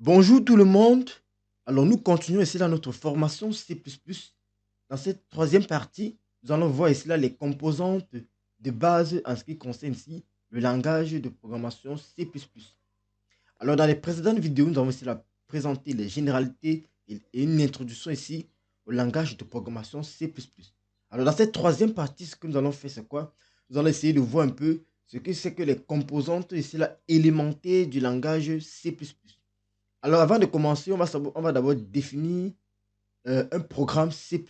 Bonjour tout le monde. Alors nous continuons ici là notre formation C++. Dans cette troisième partie, nous allons voir ici là les composantes de base en ce qui concerne ici le langage de programmation C++. Alors dans les précédentes vidéos, nous avons ici là présenté les généralités et une introduction ici au langage de programmation C++. Alors dans cette troisième partie, ce que nous allons faire, c'est quoi? Nous allons essayer de voir un peu ce que c'est que les composantes ici là élémentaires du langage C++. Alors, avant de commencer, on va d'abord définir un programme C++.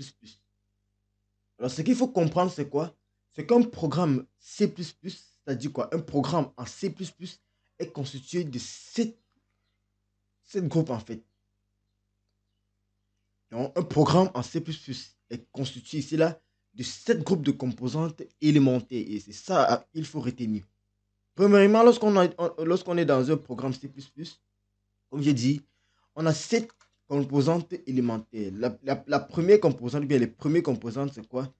Alors, ce qu'il faut comprendre, c'est quoi? C'est qu'un programme C++, c'est-à-dire quoi? Un programme en C++ est constitué de sept groupes, en fait. Donc, un programme en C++ est constitué ici, là, de 7 groupes de composantes élémentaires. Et c'est ça qu'il faut retenir. Premièrement, lorsqu'on est dans un programme C++, comme j'ai dit, on a 7 composantes élémentaires. La première composante, bien les premières composantes, c'est quoi?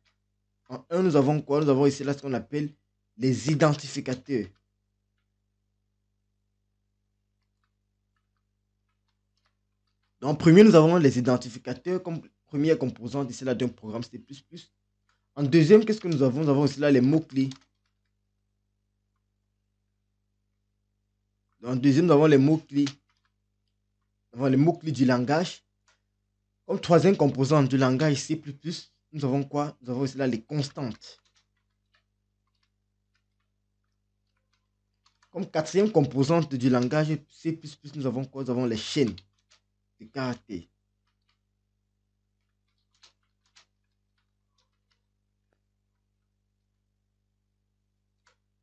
En un, nous avons quoi? Nous avons ici là ce qu'on appelle les identificateurs. Donc, en premier, nous avons les identificateurs comme première composante ici là d'un programme C++. En deuxième, qu'est-ce que nous avons? Nous avons ici là les mots-clés. En deuxième, nous avons les mots-clés. Nous avons les mots-clés du langage. Comme troisième composante du langage C++, nous avons quoi? Nous avons ici là les constantes. Comme quatrième composante du langage C++, nous avons quoi? Nous avons les chaînes de caractères.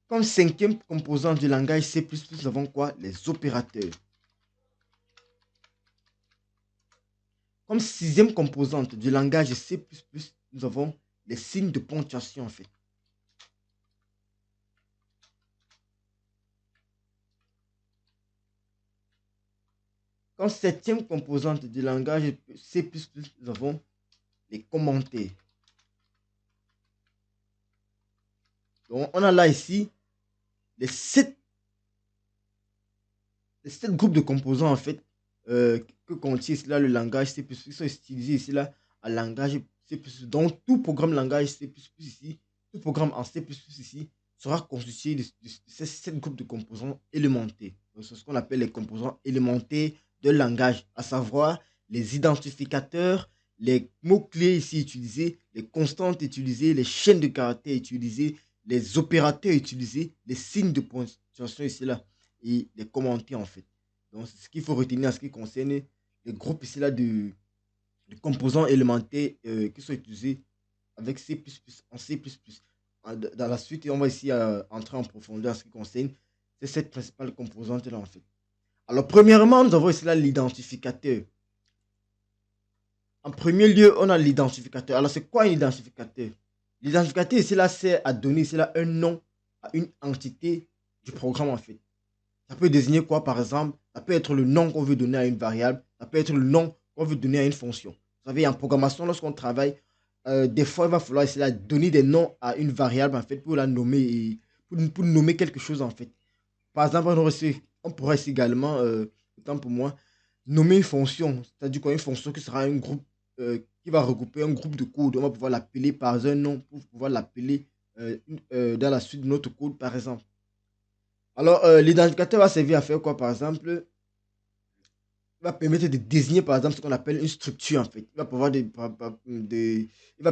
Comme cinquième composante du langage C++, nous avons quoi? Les opérateurs. Comme sixième composante du langage C++, nous avons les signes de ponctuation en fait. Comme septième composante du langage C++, nous avons les commentaires. Donc on a là ici les sept groupes de composants en fait que contient ici là le langage C++, qui sont utilisés ici là en langage C++. Donc tout programme langage C++ ici, tout programme en C++ ici sera constitué de ces 7 groupes de composants élémentaires. C'est ce qu'on appelle les composants élémentaires de langage, à savoir les identificateurs, les mots-clés ici utilisés, les constantes utilisées, les chaînes de caractères utilisées, les opérateurs utilisés, les signes de ponctuation ici là et les commentaires en fait. Donc c'est ce qu'il faut retenir en ce qui concerne les groupes ici là de composants élémentaires qui sont utilisés avec C++, en C++. Dans la suite, on va ici entrer en profondeur en ce qui concerne ces 7 principales composantes là en fait. Alors premièrement, nous avons ici là l'identificateur. En premier lieu, on a l'identificateur. Alors c'est quoi un identificateur? L'identificateur ici là, c'est à donner ici là un nom à une entité du programme en fait. Ça peut désigner quoi, par exemple? Ça peut être le nom qu'on veut donner à une variable. Ça peut être le nom qu'on veut donner à une fonction. Vous savez, en programmation, lorsqu'on travaille, des fois, il va falloir essayer de donner des noms à une variable, en fait, pour la nommer, pour nommer quelque chose, en fait. Par exemple, on pourrait aussi également, autant pour moi, nommer une fonction. C'est-à-dire quoi, une fonction qui sera un groupe, qui va regrouper un groupe de code. On va pouvoir l'appeler par un nom pour pouvoir l'appeler dans la suite de notre code, par exemple. Alors, l'identificateur va servir à faire quoi, par exemple? Il va permettre de désigner, par exemple, ce qu'on appelle une structure, en fait. Il va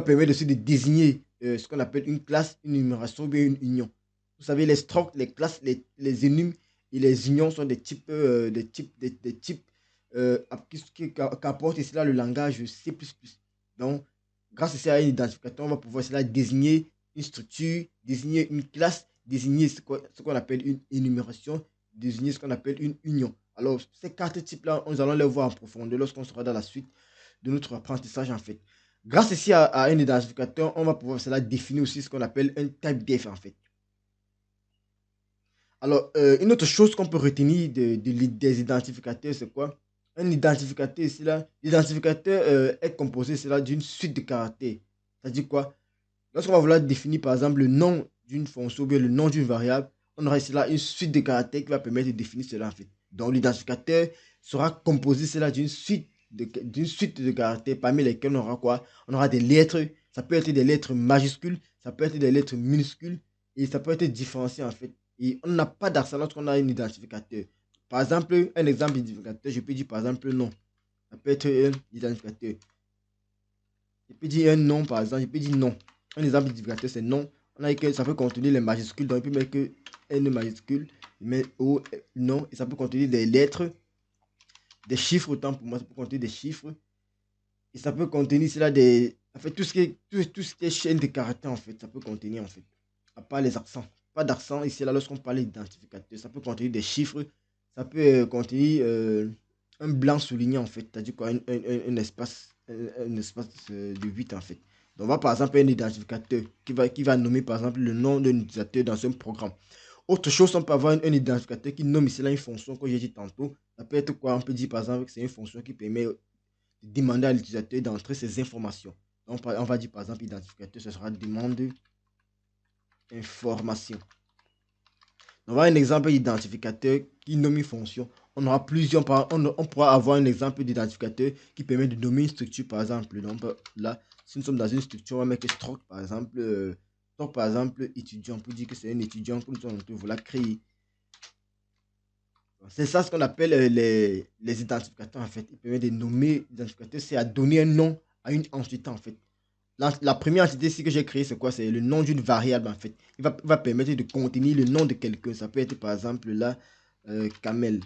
permettre aussi de désigner ce qu'on appelle une classe, une énumération ou bien une union. Vous savez, les structs, les classes, les énums et les unions sont des types, qu'apporte ici là le langage C++. Donc, grâce à un identificateur, on va pouvoir ici là désigner une structure, désigner une classe, désigner ce qu'on appelle une énumération, désigner ce qu'on appelle une union. Alors, ces quatre types-là, nous allons les voir en profondeur lorsqu'on sera dans la suite de notre apprentissage en fait. Grâce ici à un identificateur, on va pouvoir cela définir aussi ce qu'on appelle un type def en fait. Alors, une autre chose qu'on peut retenir des identificateurs, c'est quoi? Un identificateur ici là, l'identificateur est composé d'une suite de caractères. C'est-à-dire quoi? Lorsqu'on va vouloir définir par exemple le nom d'une fonction ou bien le nom d'une variable, on aura ici là une suite de caractères qui va permettre de définir cela en fait. Donc l'identificateur sera composé cela d'une suite de caractères parmi lesquels on aura quoi? On aura des lettres, ça peut être des lettres majuscules, ça peut être des lettres minuscules et ça peut être différencié en fait. Et on n'a pas d'accent lorsqu'on a un identificateur. Par exemple, un exemple d'identificateur, je peux dire par exemple non. Ça peut être un identificateur. Je peux dire un nom par exemple, je peux dire non. Un exemple d'identificateur c'est non. On a que ça peut contenir les majuscules, donc il peut mettre que N majuscule, mais O, non, et ça peut contenir des lettres, des chiffres, autant pour moi, ça peut contenir des chiffres, et ça peut contenir cela des. En fait, tout ce qui est chaîne de caractères, en fait, ça peut contenir, en fait. À part les accents. Pas d'accent, ici, là, lorsqu'on parle d'identificateur, ça peut contenir des chiffres, ça peut contenir un blanc souligné, en fait. C'est-à-dire quoi, un espace, un espace de 8 en fait. Donc, on va par exemple un identificateur qui va nommer, par exemple, le nom d'un utilisateur dans un programme. Autre chose, on peut avoir un identificateur qui nomme ici là une fonction que j'ai dit tantôt. Ça peut être quoi? On peut dire par exemple que c'est une fonction qui permet de demander à l'utilisateur d'entrer ses informations. Donc, on va dire par exemple identificateur, ce sera demande information. On va avoir un exemple d'identificateur qui nomme une fonction. On aura plusieurs, on pourra avoir un exemple d'identificateur qui permet de nommer une structure par exemple. Donc là, si nous sommes dans une structure, on va mettre struct par exemple. Donc par exemple, étudiant, on peut dire que c'est un étudiant que nous allons vouloir créer. C'est ça ce qu'on appelle les identificateurs en fait. Il permet de nommer l'identificateur, c'est à donner un nom à une entité en fait. La première entité ici que j'ai créée, c'est quoi? C'est le nom d'une variable en fait. Il va permettre de contenir le nom de quelqu'un. Ça peut être par exemple là, Kamel.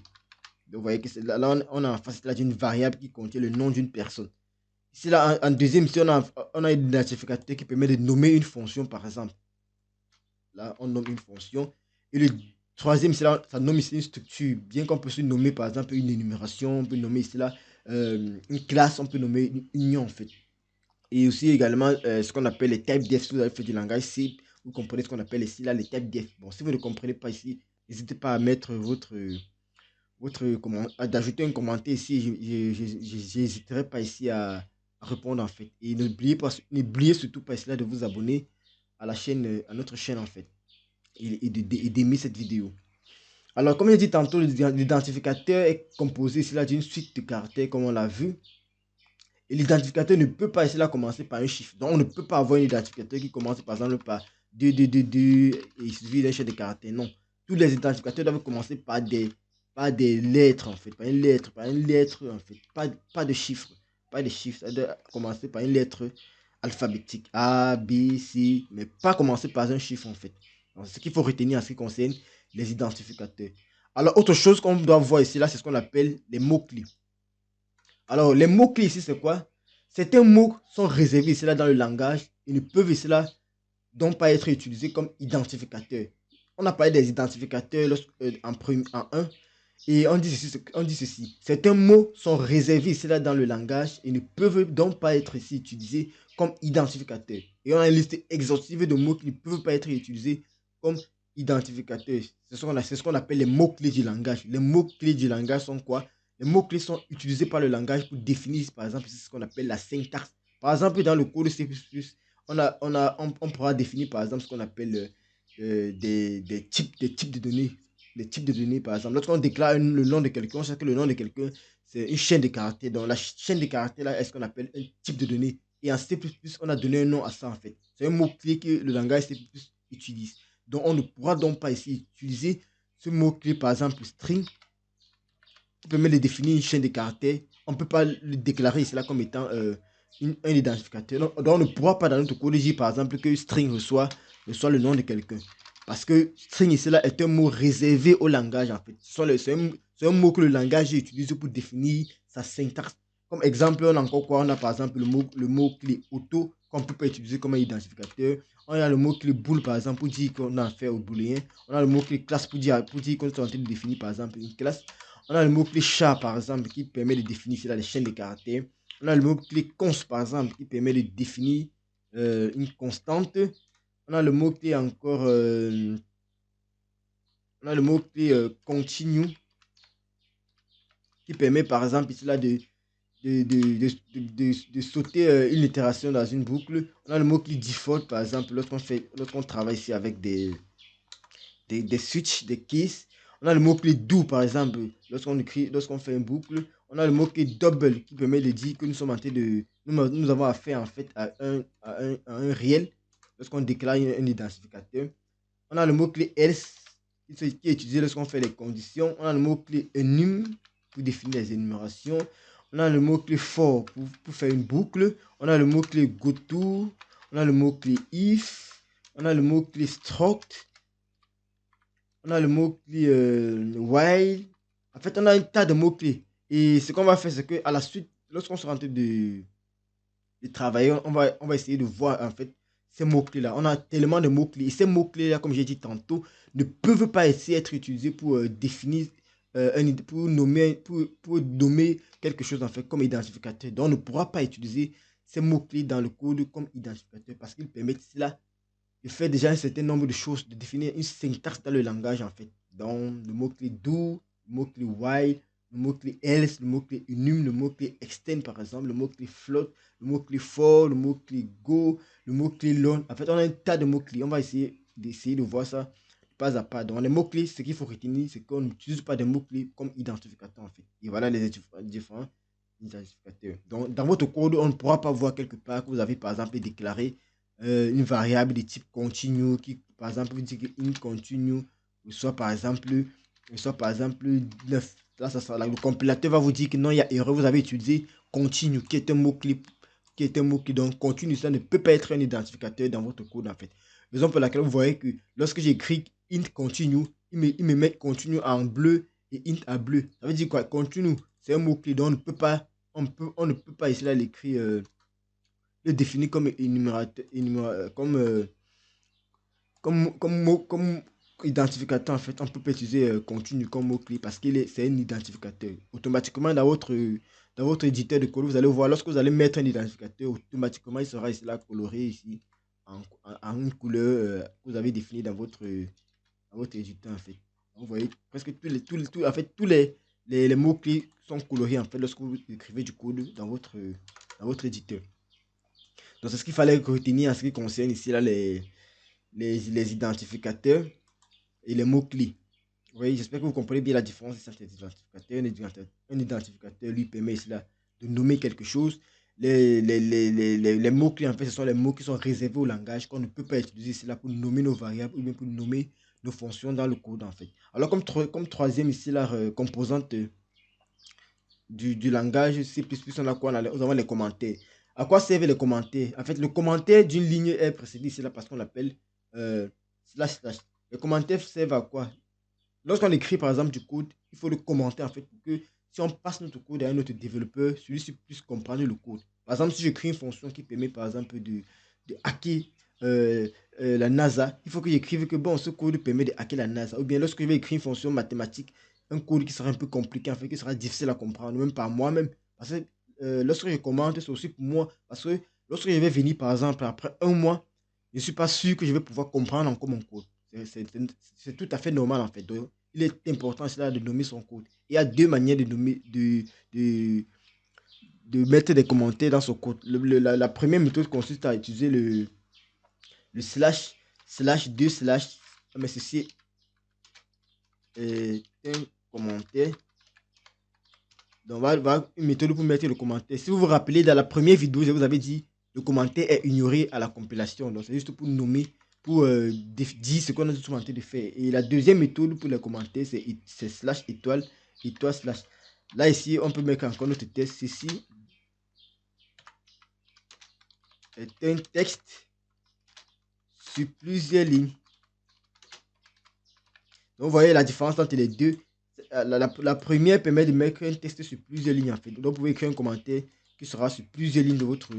Donc vous voyez que là, on a en face d'une variable qui contient le nom d'une personne. Ici là, en deuxième, ici, on a un identificateur qui permet de nommer une fonction par exemple. Là, on nomme une fonction. Et le troisième, c'est là, ça nomme ici une structure. Bien qu'on puisse nommer, par exemple, une énumération, on peut nommer ici là une classe, on peut nommer une union, en fait. Et aussi également ce qu'on appelle les types def. Si vous avez fait du langage C, vous comprenez ce qu'on appelle ici là les types def. Bon, si vous ne comprenez pas ici, n'hésitez pas à mettre d'ajouter un commentaire ici. Je n'hésiterai pas ici à répondre en fait. Et n'oubliez surtout pas ici là de vous abonner à la chaîne, à notre chaîne en fait et d'aimer cette vidéo. Alors, comme j'ai dit tantôt, l'identificateur est composé ici là d'une suite de caractères comme on l'a vu. Et l'identificateur ne peut pas ici là commencer par un chiffre. Donc, on ne peut pas avoir un identificateur qui commence par exemple par 2, 2, 2, 2 et il suffit d'un chef de caractères. Non. Tous les identificateurs doivent commencer par des lettres en fait. Par une lettre en fait. Pas de chiffres. Pas de chiffres. Ça doit commencer par une lettre alphabétique. A, B, C. Mais pas commencer par un chiffre en fait. Donc, ce qu'il faut retenir en ce qui concerne les identificateurs. Alors, autre chose qu'on doit voir ici là, c'est ce qu'on appelle les mots-clés. Alors, les mots-clés ici, c'est quoi? Certains mots sont réservés ici là dans le langage. Ils ne peuvent ici là donc pas être utilisés comme identificateurs. On a parlé des identificateurs en 1 et on dit ceci. Certains mots sont réservés ici là dans le langage et ne peuvent donc pas être ici utilisés comme identificateurs. Et on a une liste exhaustive de mots qui ne peuvent pas être utilisés comme identificateurs. C'est ce qu'on appelle les mots-clés du langage. Les mots-clés du langage sont quoi? Les mots-clés sont utilisés par le langage pour définir, par exemple, ce qu'on appelle la syntaxe. Par exemple, dans le code C++, on pourra définir, par exemple, ce qu'on appelle des types de données. Les types de données, par exemple. Lorsqu'on déclare le nom de quelqu'un, on sait que le nom de quelqu'un, c'est une chaîne de caractères. Donc, la chaîne de caractères, là, est ce qu'on appelle un type de données. Et en C++, on a donné un nom à ça, en fait. C'est un mot-clé que le langage C++ utilise. Donc, on ne pourra donc pas ici utiliser ce mot-clé, par exemple, string, qui permet de définir une chaîne de caractères. On ne peut pas le déclarer ici là comme étant un identificateur. Donc, on ne pourra pas dans notre code dire par exemple que string reçoit le nom de quelqu'un. Parce que string ici là est un mot réservé au langage en fait. C'est un mot que le langage utilise pour définir sa syntaxe. Comme exemple, on a encore quoi? On a par exemple le mot clé auto qu'on ne peut pas utiliser comme un identificateur. On a le mot clé bool par exemple pour dire qu'on a affaire au booléen. On a le mot clé classe pour dire qu'on est en train de définir par exemple une classe. On a le mot-clé chat, par exemple, qui permet de définir les chaînes de caractères. On a le mot-clé const, par exemple, qui permet de définir une constante. On a le mot-clé encore, on a le mot-clé continue, qui permet, par exemple, ici là, de sauter une itération dans une boucle. On a le mot-clé default, par exemple, lorsqu'on travaille ici avec des switches, des keys. On a le mot-clé do, par exemple, lorsqu'on fait une boucle. On a le mot-clé double qui permet de dire que nous sommes en train de. Nous avons affaire en fait à un réel lorsqu'on déclare un identificateur. On a le mot-clé else qui est utilisé lorsqu'on fait les conditions. On a le mot-clé enum pour définir les énumérations. On a le mot-clé for pour faire une boucle. On a le mot-clé goto. On a le mot-clé if. On a le mot-clé struct. On a le mot-clé while. En fait, on a un tas de mots-clés. Et ce qu'on va faire, c'est qu'à la suite, lorsqu'on sera en train de travailler, on va essayer de voir en fait ces mots-clés-là. On a tellement de mots-clés. Et ces mots-clés-là, comme j'ai dit tantôt, ne peuvent pas essayer d'être utilisés pour définir, pour nommer quelque chose en fait comme identificateur. Donc, on ne pourra pas utiliser ces mots-clés dans le code comme identificateur parce qu'ils permettent cela de faire déjà un certain nombre de choses, de définir une syntaxe dans le langage en fait. Donc, le mot-clé do, le mot-clé while, le mot-clé else, le mot-clé enum, le mot-clé extend par exemple, le mot-clé float, le mot-clé for, le mot-clé go, le mot-clé learn. En fait, on a un tas de mots-clés. On va essayer de voir ça pas à pas. Donc, les mots-clés, ce qu'il faut retenir, c'est qu'on n'utilise pas des mots-clés comme identificateur en fait. Et voilà les différents identificateurs. Donc, dans votre code, on ne pourra pas voir quelque part que vous avez par exemple déclaré une variable de type continue qui, par exemple, vous dit que in continue, soit par exemple 9. Là, le compilateur va vous dire que non, il y a erreur, vous avez utilisé continue, qui est un mot-clé, donc continue, ça ne peut pas être un identificateur dans votre code en fait. Raison pour laquelle vous voyez que lorsque j'écris int continue, il me met continue en bleu et int en bleu. Ça veut dire quoi? Continue, c'est un mot-clé, donc on ne peut pas essayer à l'écrire. Le définir comme énumérateur, comme identificateur en fait. On peut pas utiliser continue comme mot-clé parce c'est un identificateur. Automatiquement dans votre éditeur de code, vous allez voir, lorsque vous allez mettre un identificateur, automatiquement il sera ici là coloré ici en une couleur que vous avez définie dans votre éditeur en fait. Vous voyez presque en fait, tous les mots-clés sont colorés en fait lorsque vous écrivez du code dans votre éditeur. Donc, c'est ce qu'il fallait retenir en ce qui concerne ici là, les identificateurs et les mots-clés. Oui, j'espère que vous comprenez bien la différence entre les identificateurs. Un identificateur lui permet ici là, de nommer quelque chose. Les mots-clés, en fait, ce sont les mots qui sont réservés au langage qu'on ne peut pas utiliser ici là pour nommer nos variables ou bien pour nommer nos fonctions dans le code en fait. Alors, comme troisième ici là, composante du langage C++, on a quoi? Nous avons les commentaires. À quoi servent les commentaires? En fait, le commentaire d'une ligne est précédé ici là parce qu'on l'appelle slash slash. Les commentaires servent à quoi? Lorsqu'on écrit par exemple du code, il faut le commenter en fait pour que si on passe notre code à un autre développeur, celui-ci puisse comprendre le code. Par exemple, si je crée une fonction qui permet par exemple de hacker euh, la NASA, il faut que j'écrive que bon, ce code permet de hacker la NASA. Ou bien lorsque je vais écrire une fonction mathématique, un code qui sera un peu compliqué, en fait, qui sera difficile à comprendre, même par moi-même. Parce que lorsque je commente, c'est aussi pour moi. Parce que lorsque je vais venir par exemple après un mois, je ne suis pas sûr que je vais pouvoir comprendre encore mon code. C'est tout à fait normal en fait. Donc, il est important cela de nommer son code. Il y a deux manières de nommer, de mettre des commentaires dans son code. La première méthode consiste à utiliser le slash 2 slash. Mais ceci est un commentaire. Donc, va une méthode pour mettre le commentaire. Si vous vous rappelez, dans la première vidéo, je vous avais dit le commentaire est ignoré à la compilation. Donc, c'est juste pour nommer, pour dire ce qu'on est en train de faire. Et la deuxième méthode pour les commentaires, c'est slash étoile, étoile slash. Là, ici, on peut mettre encore notre texte. Ceci est un texte sur plusieurs lignes. Donc, vous voyez la différence entre les deux. La première permet de mettre un texte sur plusieurs lignes en fait. Donc, vous pouvez écrire un commentaire qui sera sur plusieurs lignes de votre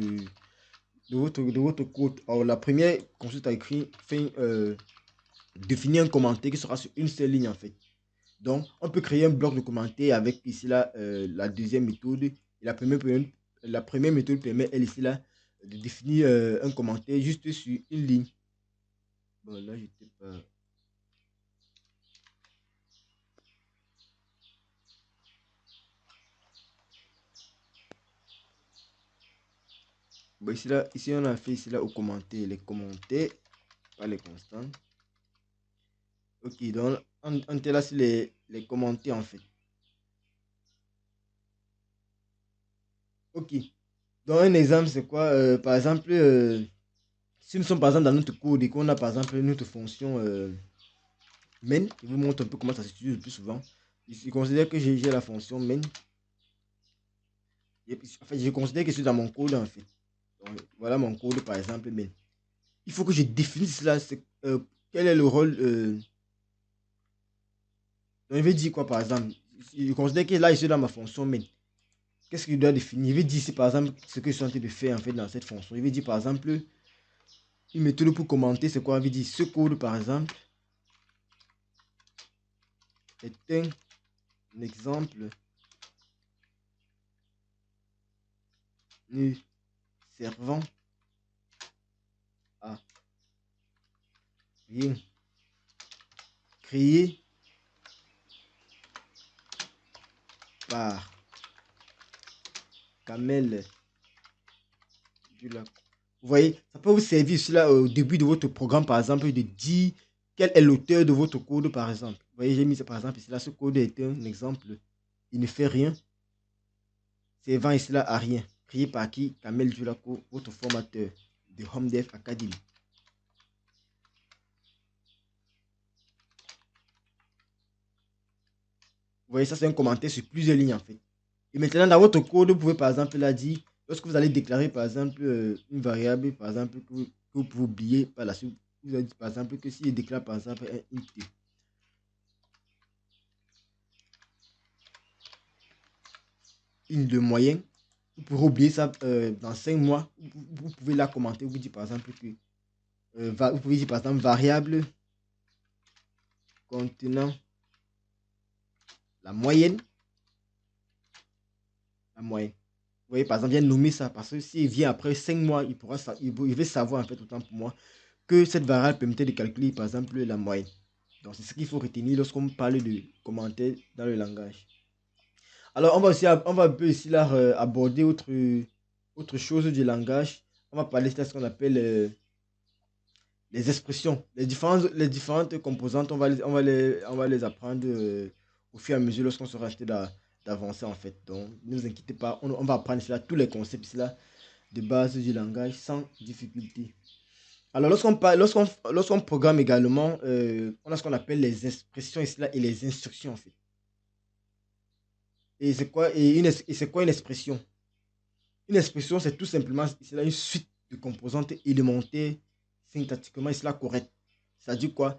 code. Alors, la première consiste à écrire, définir un commentaire qui sera sur une seule ligne en fait. Donc, on peut créer un bloc de commentaires avec ici là la deuxième méthode. Et la première méthode permet, elle ici là, de définir un commentaire juste sur une ligne. Bon, là, j'étais pas. Bon, ici, on a fait ici là au commentaire, les commentaires, pas les constantes. Ok, donc on te laisse les commenter en fait. Ok. Donc un exemple, c'est quoi? Par exemple, si nous sommes par exemple dans notre code et qu'on a par exemple notre fonction main, je vous montre un peu comment ça s'utilise le plus souvent. Je considère que j'ai la fonction main. En fait, je considère que je suis dans mon code en fait. Donc, voilà mon code par exemple main. Il faut que je définisse là, quel est le rôle. Donc, je vais dire quoi par exemple? Je considère que là, je suis dans ma fonction main. Qu'est-ce que je dois définir? Je vais dire ici par exemple ce que je suis en train de faire en fait dans cette fonction. Je vais dire par exemple une méthode pour commenter, c'est quoi? Je vais dire ce code par exemple est un exemple ne servant à rien, créé par Kamel Dulac. Vous voyez, ça peut vous servir cela au début de votre programme, par exemple, de dire quel est l'auteur de votre code, par exemple. Vous voyez, j'ai mis ça par exemple ici, là, ce code est un exemple. Il ne fait rien, servant ici là à rien. Créé par qui? Kamel Dulaco, votre formateur de Home Dev Academy. Vous voyez, ça c'est un commentaire sur plusieurs lignes en fait. Et maintenant, dans votre code, vous pouvez par exemple là dire, lorsque vous allez déclarer par exemple une variable, par exemple, que vous pouvez oublier par la suite, vous allez dire par exemple que s'il déclare par exemple un int, une de moyenne, vous pourrez oublier ça dans 5 mois. Vous pouvez la commenter, vous dites par exemple que, vous pouvez dire par exemple variable contenant la moyenne, la moyenne. Vous voyez, par exemple, bien nommer ça, parce que s'il vient après 5 mois, il va savoir, en fait, autant pour moi, que cette variable permettait de calculer, par exemple, la moyenne. Donc, c'est ce qu'il faut retenir lorsqu'on parle de commentaires dans le langage. Alors, on va un peu ici là, aborder autre chose du langage. On va parler de ce qu'on appelle les expressions. Les différentes composantes, on va les apprendre au fur et à mesure lorsqu'on sera acheté d'avancer en fait. Donc, ne vous inquiétez pas, on va apprendre cela, tous les concepts là, de base du langage sans difficulté. Alors, lorsqu'on programme également, on a ce qu'on appelle les expressions ici là, et les instructions en fait. Et c'est quoi une expression? Une expression, c'est tout simplement ici là, une suite de composantes élémentaires syntactiquement ici là correctes. Ça dit quoi?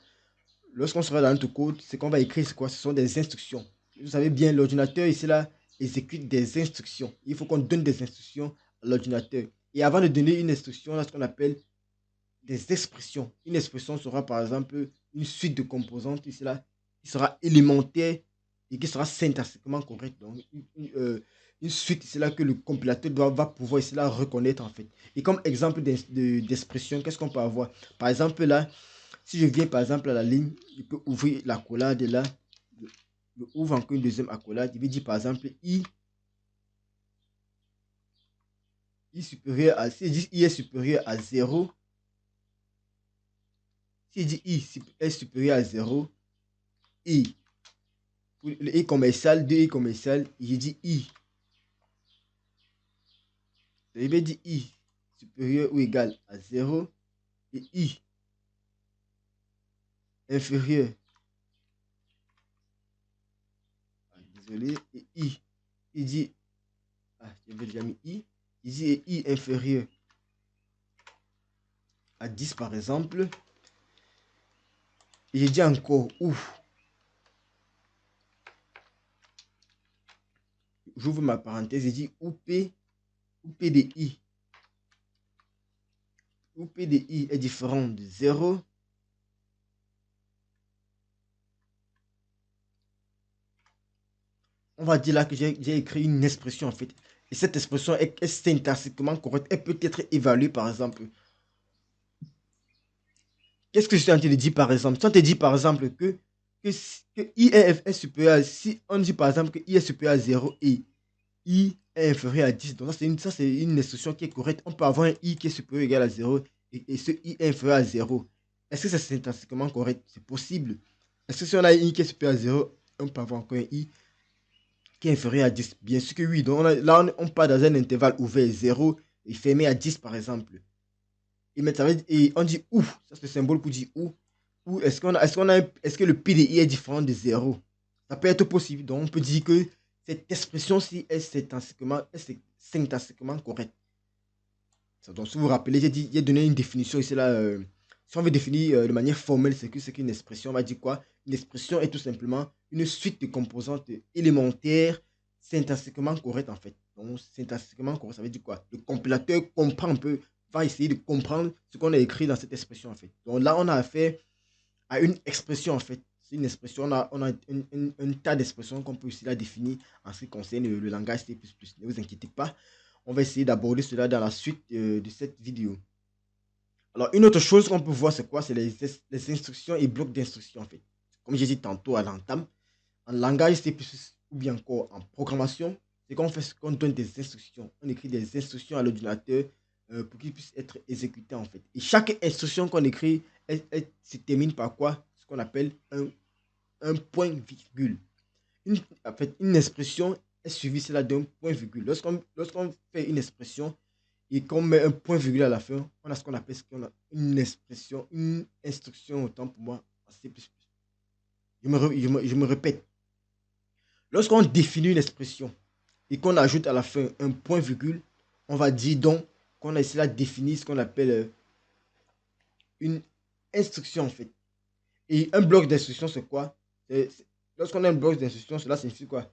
Lorsqu'on sera dans notre code, ce qu'on va écrire, c'est quoi? Ce sont des instructions. Vous savez bien, l'ordinateur ici là exécute des instructions. Il faut qu'on donne des instructions à l'ordinateur. Et avant de donner une instruction, on a ce qu'on appelle des expressions. Une expression sera par exemple une suite de composantes ici là qui sera élémentaire et qui sera syntaxiquement correcte. Donc une suite ici là que le compilateur va pouvoir ici là reconnaître en fait. Et comme exemple d'expression, qu'est-ce qu'on peut avoir? Par exemple là, si je viens par exemple à la ligne, je peux ouvrir l'accolade là, je ouvre encore une deuxième accolade, je vais dire par exemple i supérieur à, si je dis i est supérieur à 0, si je dis i est supérieur à 0, i, pour le i commercial, 2 i commercial, je dis i, je vais dire i supérieur ou égal à 0 et i inférieur, désolé, et i, il dit, j'avais déjà mis i, il dit i inférieur à 10 par exemple, et je dis encore ou, j'ouvre ma parenthèse et dis ou p de i, ou p de i est différent de 0, on va dire là que j'ai écrit une expression en fait. Et cette expression est syntaxiquement correcte. Elle peut être évaluée par exemple. Qu'est-ce que je suis en train de dire par exemple? Je suis en train de dire par exemple que i est supérieur à, si on dit par exemple que i est supérieur à 0 et i est inférieur à 10. Donc ça c'est une expression qui est correcte. On peut avoir un i qui est supérieur ou égal à 0 et ce i est inférieur à 0. Est-ce que c'est syntaxiquement correct? C'est possible. Est-ce que si on a un i qui est supérieur à 0, on peut avoir encore un i qui est inférieur à 10? Bien sûr que oui. Donc là, on part dans un intervalle ouvert 0 et fermé à 10 par exemple. Et on dit où? Ça c'est le symbole pour dire où. Ou est-ce que le P de i est différent de 0? Ça peut être possible. Donc on peut dire que cette expression-ci est syntaxiquement correcte. Donc, si vous vous rappelez, j'ai donné une définition ici là. Si on veut définir de manière formelle, c'est qu'une expression. On va dire quoi? Une expression est tout simplement une suite de composantes élémentaires syntaxiquement correctes en fait. Donc, syntaxiquement correct, ça veut dire quoi? Le compilateur comprend un peu, va essayer de comprendre ce qu'on a écrit dans cette expression en fait. Donc là, on a affaire à une expression en fait. C'est une expression, on a un tas d'expressions qu'on peut aussi la définir en ce qui concerne le langage C++. Ne vous inquiétez pas, on va essayer d'aborder cela dans la suite de cette vidéo. Alors, une autre chose qu'on peut voir, c'est quoi? C'est les instructions et blocs d'instructions en fait. Comme j'ai dit tantôt à l'entame, en langage C++ ou bien encore en programmation, c'est qu'on fait ce qu'on donne des instructions. On écrit des instructions à l'ordinateur pour qu'il puisse être exécuté en fait. Et chaque instruction qu'on écrit, elle se termine par quoi? Ce qu'on appelle un point virgule. En fait, une expression est suivie cela d'un point virgule. Lorsqu'on fait une expression et qu'on met un point virgule à la fin, on a ce qu'on appelle une expression, une instruction autant pour moi en C++. Je me répète. Lorsqu'on définit une expression et qu'on ajoute à la fin un point virgule, on va dire donc qu'on a essayé de définir ce qu'on appelle une instruction en fait. Et un bloc d'instruction, c'est quoi? Lorsqu'on a un bloc d'instruction, cela signifie quoi?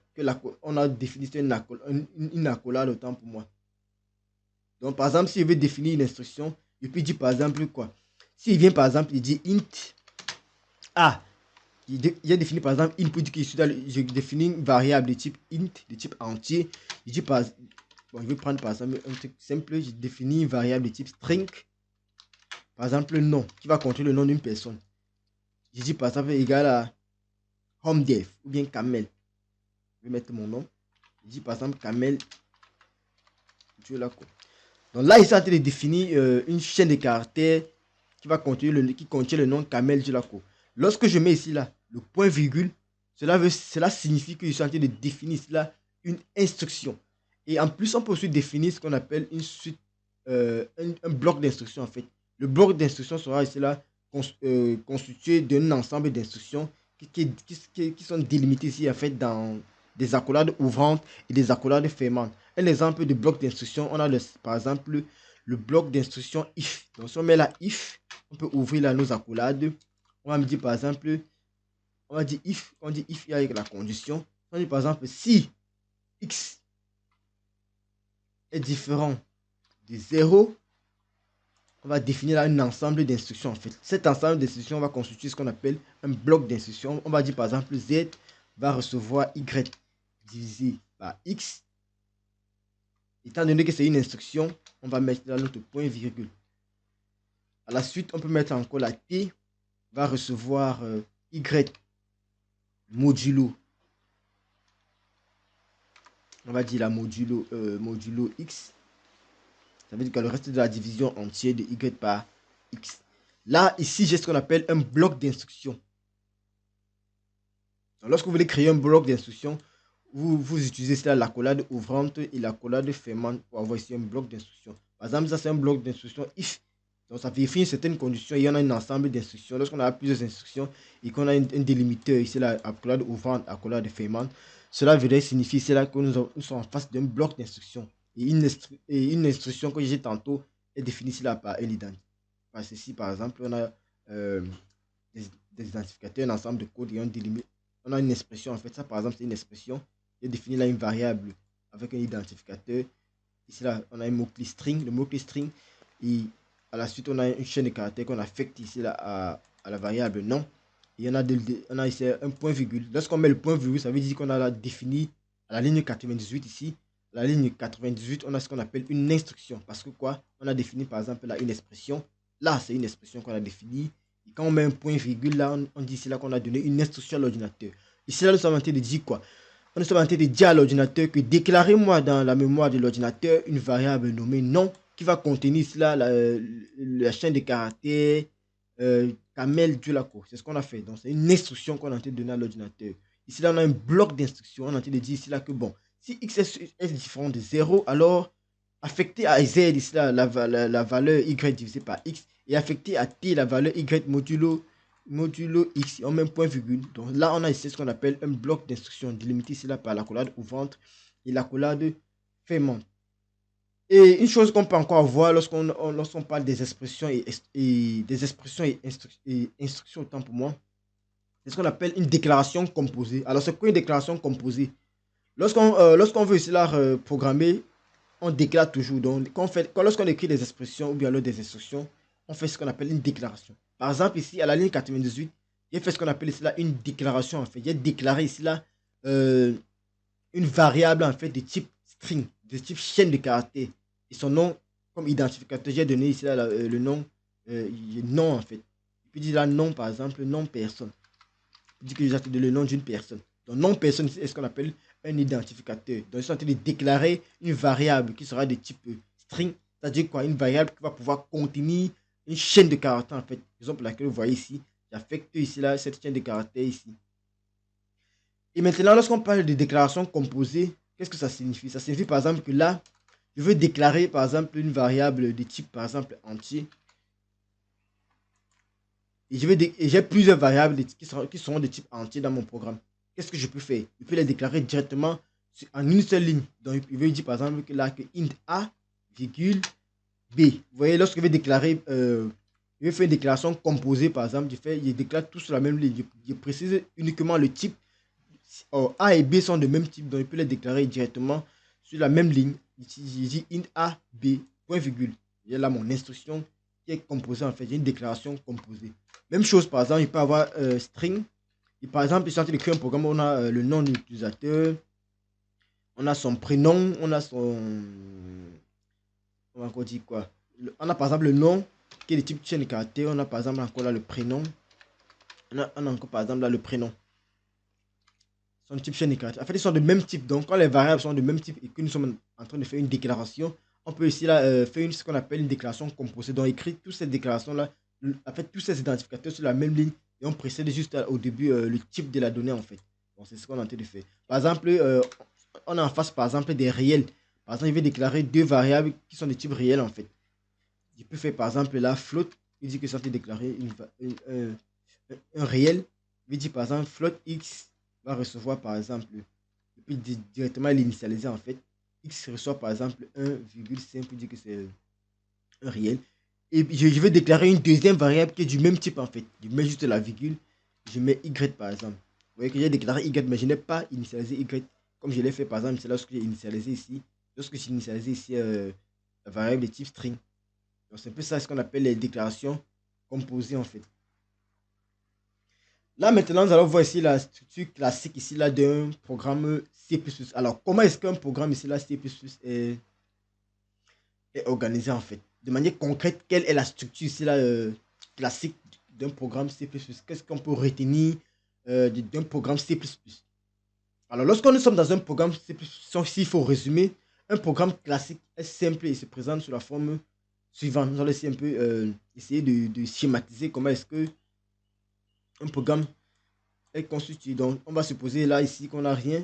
On a défini une accolade autant pour moi. Donc, par exemple, si je veux définir une instruction, je peux dire par exemple quoi? S'il vient par exemple, il dit int A. J'ai défini par exemple input qui je définis une variable de type int, de type entier. Je dis par bon, je vais prendre par exemple un truc simple. Je définis une variable de type string. Par exemple, le nom, qui va contenir le nom d'une personne. Je dis par exemple égal à HomeDev ou bien Kamel. Je vais mettre mon nom. Je dis par exemple Kamel. Donc là, il s'agit de définir une chaîne de caractères qui contient le nom Kamel Dulaco. Lorsque je mets ici là le point virgule, cela signifie que je suis en train de définir cela une instruction. Et en plus, on peut aussi définir ce qu'on appelle une suite, un bloc d'instructions en fait. Le bloc d'instructions sera ici là constitué d'un ensemble d'instructions qui sont délimitées ici en fait dans des accolades ouvrantes et des accolades fermantes. Un exemple de bloc d'instruction, on a par exemple le bloc d'instruction if. Donc si on met là if, on peut ouvrir là nos accolades. On va me dire par exemple, on dit if avec la condition. On dit par exemple si x est différent de 0, on va définir là un ensemble d'instructions en fait. Cet ensemble d'instructions va constituer ce qu'on appelle un bloc d'instructions. On va dire par exemple z va recevoir y divisé par x. Étant donné que c'est une instruction, on va mettre là notre point virgule. À la suite, on peut mettre encore la t va recevoir y modulo. On va dire la modulo x. Ça veut dire que le reste de la division entière de y par x. Là, ici, j'ai ce qu'on appelle un bloc d'instruction. Lorsque vous voulez créer un bloc d'instruction, vous utilisez l'accolade ouvrante et l'accolade fermante pour avoir ici un bloc d'instruction. Par exemple, ça c'est un bloc d'instruction if. Donc ça vérifie une certaine condition et il y en a un ensemble d'instructions. Lorsqu'on a plusieurs instructions et qu'on a un délimiteur ici, l'accolade ouvrante, l'accolade fermante, cela veut signifier que nous sommes en face d'un bloc d'instruction. Et une instruction que j'ai tantôt est définie ici là par un identifiant. Parce que ici, par exemple, on a des identificateurs, un ensemble de codes et un délimité. On a une expression, en fait, ça par exemple, c'est une expression. J'ai défini là une variable avec un identificateur. Ici, là, on a un mot-clé string, le mot-clé string. Et à la suite, on a une chaîne de caractères qu'on affecte ici là, à la variable nom. Et on a ici un point virgule. Lorsqu'on met le point virgule, ça veut dire qu'on a là défini à la ligne 98 ici. À la ligne 98, on a ce qu'on appelle une instruction. Parce que quoi? On a défini par exemple là une expression. Là, c'est une expression qu'on a définie. Et quand on met un point virgule, là, on dit ici là qu'on a donné une instruction à l'ordinateur. Ici là, nous sommes en train de dire quoi? On est en train de dire à l'ordinateur que déclarez-moi dans la mémoire de l'ordinateur une variable nommée nom qui va contenir ici là la chaîne de caractères Camel Dulaco. C'est ce qu'on a fait. Donc, c'est une instruction qu'on a en train de donner à l'ordinateur. Ici, là, on a un bloc d'instructions. On est en train de dire ici, là, que bon, si x est différent de 0, alors affecté à z, ici, là, la valeur y divisée par x, et affecté à t, la valeur y modulo x, on met un point virgule. Donc là, on a ici ce qu'on appelle un bloc d'instruction délimité ici, là, par l'accolade ouvrante et l'accolade fermante. Et une chose qu'on peut encore voir lorsqu'on parle des expressions et instructions, autant pour moi, c'est ce qu'on appelle une déclaration composée. Alors, c'est quoi une déclaration composée? Lorsqu'on veut ici là programmer, on déclare toujours. Donc, lorsqu'on écrit des expressions ou bien alors des instructions, on fait ce qu'on appelle une déclaration. Par exemple, ici, à la ligne 98, j'ai fait ce qu'on appelle ici là une déclaration. En fait, j'ai déclaré ici là une variable en fait de type string, de type chaîne de caractères. Et son nom, comme identificateur, j'ai donné ici là, le nom, nom en fait. Puis dire là nom, par exemple, nom personne. Je dis que j'ai donné le nom d'une personne. Donc, nom personne, c'est ce qu'on appelle un identificateur. Donc, ils sont en train de déclarer une variable qui sera de type string, c'est-à-dire quoi? Une variable qui va pouvoir contenir une chaîne de caractères, en fait. Par exemple, laquelle vous voyez ici, j'affecte ici, là, cette chaîne de caractères ici. Et maintenant, lorsqu'on parle de déclaration composée, qu'est-ce que ça signifie? Ça signifie, par exemple, que là, je veux déclarer, par exemple, une variable de type, par exemple, entier. Et j'ai plusieurs variables qui seront de type entier dans mon programme. Qu'est-ce que je peux faire? Je peux les déclarer directement en une seule ligne. Donc, je vais dire par exemple que là, que int a, virgule, b. Vous voyez, lorsque je vais déclarer, je vais faire une déclaration composée, par exemple, je déclare tout sur la même ligne. Je précise uniquement le type. A et B sont de même type, donc je peux les déclarer directement sur la même ligne. Ici, je dis int a, b, point virgule. J'ai là mon instruction qui est composée en fait. J'ai une déclaration composée. Même chose, par exemple, il peut avoir string. Et par exemple, ici, en train d'écrire un programme, on a le nom de l'utilisateur, on a son prénom, on a son. On va encore dire quoi? On a par exemple le nom qui est de type chaîne de caractères. On a par exemple encore là le prénom. On a encore par exemple là le prénom. Son type chaîne de caractères. En fait, ils sont de même type. Donc, quand les variables sont de même type et que nous sommes en train de faire une déclaration, on peut ici là faire ce qu'on appelle une déclaration composée. Donc, écrire toutes ces déclarations-là, en fait, tous ces identificateurs sur la même ligne et on précède juste au début le type de la donnée en fait. Donc, c'est ce qu'on est en train de faire. Par exemple, on a en face par exemple des réels. Par exemple, il veut déclarer deux variables qui sont de type réel en fait. Je peux faire par exemple là float. Il dit que c'est en train de déclarer un réel. Il dit par exemple float x va recevoir par exemple, et puis directement l'initialiser en fait. X reçoit par exemple 1,5 pour dire que c'est un réel. Et je vais déclarer une deuxième variable qui est du même type en fait. Je mets juste la virgule, je mets y par exemple. Vous voyez que j'ai déclaré y, mais je n'ai pas initialisé y comme je l'ai fait par exemple. C'est lorsque j'ai initialisé ici. Lorsque j'ai initialisé ici la variable de type string. Donc c'est un peu ça ce qu'on appelle les déclarations composées en fait. Là maintenant, nous allons voir ici la structure classique ici là d'un programme C++. Alors comment est-ce qu'un programme ici là C++ est organisé en fait? De manière concrète, quelle est la structure ici là classique d'un programme C++? Qu'est-ce qu'on peut retenir d'un programme C++? Alors lorsque nous sommes dans un programme C++, s'il faut résumer, un programme classique est simple et se présente sous la forme suivante. Nous allons essayer un peu essayer de schématiser comment est-ce que un programme est constitué. Donc, on va supposer là, ici, qu'on n'a rien.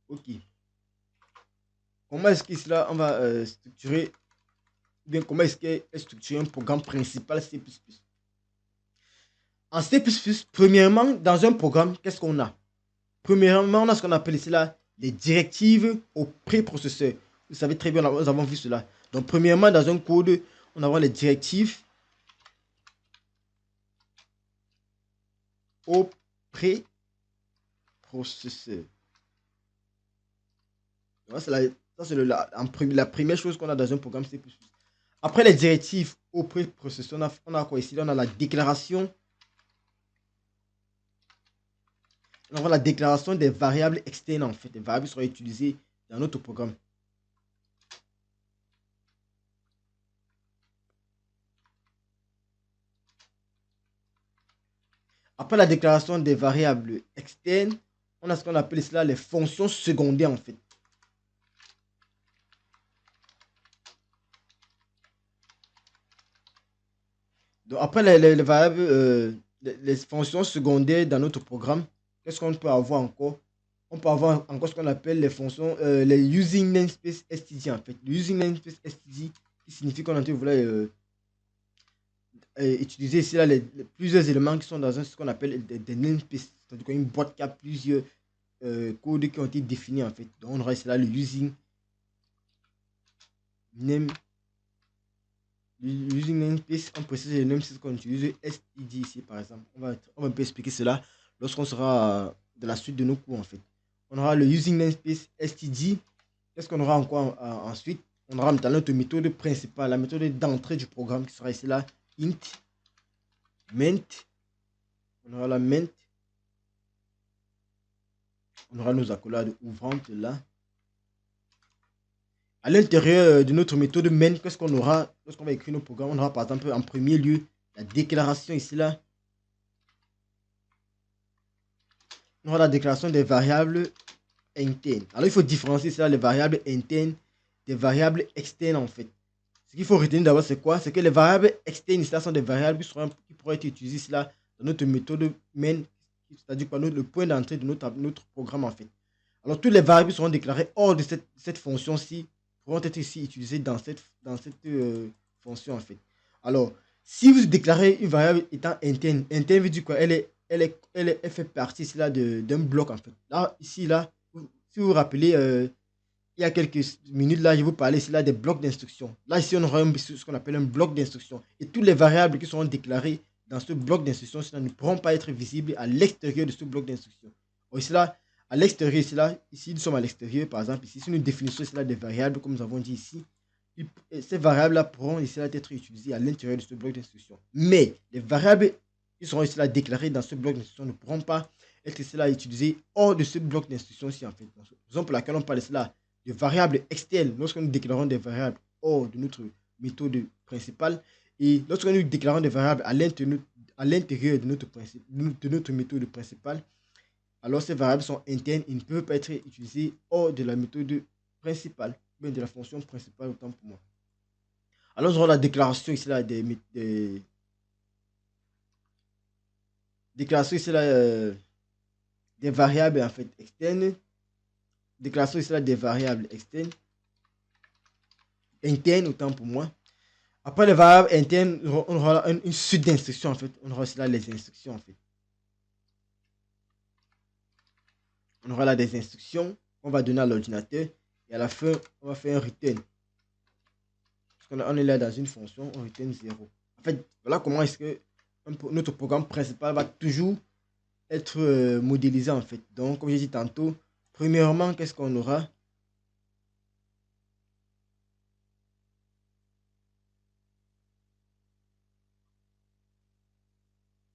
Ok. Comment est-ce qu'ici, là, on va structurer, bien, comment est-ce qu'est structuré un programme principal C++? En C++, premièrement, dans un programme, qu'est-ce qu'on a? Premièrement, on a ce qu'on appelle ici, là, les directives au préprocesseur. Vous savez très bien, nous avons vu cela. Donc, premièrement, dans un code, on va les directives au préprocesseur. Ça, c'est la première chose qu'on a dans un programme C++. Après les directives au préprocesseur, on a quoi ici? Là, on a la déclaration. On a la déclaration des variables externes en fait. Les variables seront utilisées dans notre programme. Après la déclaration des variables externes, on a ce qu'on appelle cela les fonctions secondaires en fait. Donc, après les variables, les fonctions secondaires dans notre programme, qu'est-ce qu'on peut avoir encore? On peut avoir encore ce qu'on appelle les fonctions, les using namespace std en fait. Le using namespace std qui signifie qu'on voulait utiliser ici là plusieurs éléments qui sont dans ce qu'on appelle des namespaces. C'est-à-dire une boîte qui a plusieurs codes qui ont été définis en fait. Donc on aura ici là le using name. Using namespace, on précise le namespace qu'on utilise std ici par exemple. On va un peu expliquer cela lorsqu'on sera dans la suite de nos cours en fait. On aura le using namespace std. Qu'est-ce qu'on aura encore ensuite? On aura maintenant notre méthode principale, la méthode d'entrée du programme qui sera ici là, int, ment. On aura la ment. On aura nos accolades ouvrantes là. À l'intérieur de notre méthode main, qu'est-ce qu'on aura lorsqu'on va écrire nos programmes? On aura par exemple en premier lieu la déclaration ici là. On aura la déclaration des variables internes. Alors il faut différencier ici là les variables internes des variables externes en fait. Ce qu'il faut retenir d'abord c'est quoi? C'est que les variables externes ici là sont des variables qui pourraient être utilisées ici là dans notre méthode main, c'est-à-dire le point d'entrée de notre programme en fait. Alors toutes les variables seront déclarées hors de cette fonction-ci pourront être ici utilisées dans cette fonction en fait. Alors, si vous déclarez une variable étant interne, interne veut dire quoi? Elle fait partie ici là d'un bloc en fait. Là, ici, là, si vous vous rappelez, il y a quelques minutes là, je vous parlais ici là des blocs d'instruction. Là, ici, on aura ce qu'on appelle un bloc d'instruction. Et toutes les variables qui seront déclarées dans ce bloc d'instruction ne pourront pas être visibles à l'extérieur de ce bloc d'instruction. Ici là, à l'extérieur, ici, nous sommes à l'extérieur, par exemple, ici, si nous définissons ici là des variables, comme nous avons dit ici, ces variables-là pourront ici là être utilisées à l'intérieur de ce bloc d'instruction. Mais les variables qui seront ici là déclarées dans ce bloc d'instruction ne pourront pas être ici là utilisées hors de ce bloc d'instruction-ci, en fait. Raison pour laquelle on parle ici là de variables externes lorsque nous déclarons des variables hors de notre méthode principale et lorsque nous déclarons des variables à l'intérieur de notre méthode principale, alors ces variables sont internes et ne peuvent pas être utilisées hors de la méthode principale, mais de la fonction principale autant pour moi. Alors, nous aurons la déclaration ici là des déclaration ici là des variables en fait externes, déclaration ici là des variables externes, internes autant pour moi. Après les variables internes, on aura une suite d'instructions en fait. On aura ici là les instructions en fait. On aura là des instructions qu'on va donner à l'ordinateur et à la fin, on va faire un return. On est là dans une fonction, on return 0. En fait, voilà comment est-ce que notre programme principal va toujours être modélisé en fait. Donc, comme j'ai dit tantôt, premièrement, qu'est-ce qu'on aura?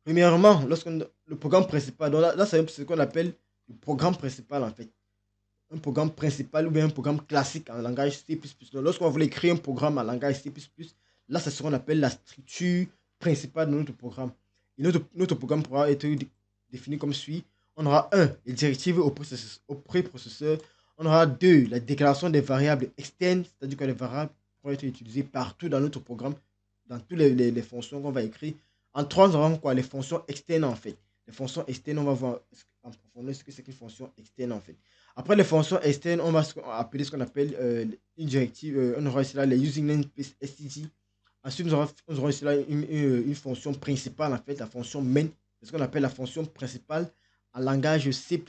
Premièrement, le programme principal, donc là c'est ce qu'on appelle le programme principal en fait. Un programme principal ou bien un programme classique en langage C++. Lorsqu'on voulait créer un programme en langage C++, là, c'est ce qu'on appelle la structure principale de notre programme. Et notre programme pourra être défini comme suit. On aura 1, les directives au préprocesseur. On aura 2, la déclaration des variables externes, c'est-à-dire que les variables pourront être utilisées partout dans notre programme, dans toutes les fonctions qu'on va écrire. En 3, nous aurons quoi? Les fonctions externes en fait. Les fonctions externes, on va voir en profondeur ce que c'est qu'une fonction externe en fait. Après les fonctions externes, on va appeler ce qu'on appelle une directive. On aura ici là les using namespace std. Ensuite, nous aurons ici là une fonction principale, en fait, la fonction main. C'est ce qu'on appelle la fonction principale en langage C++.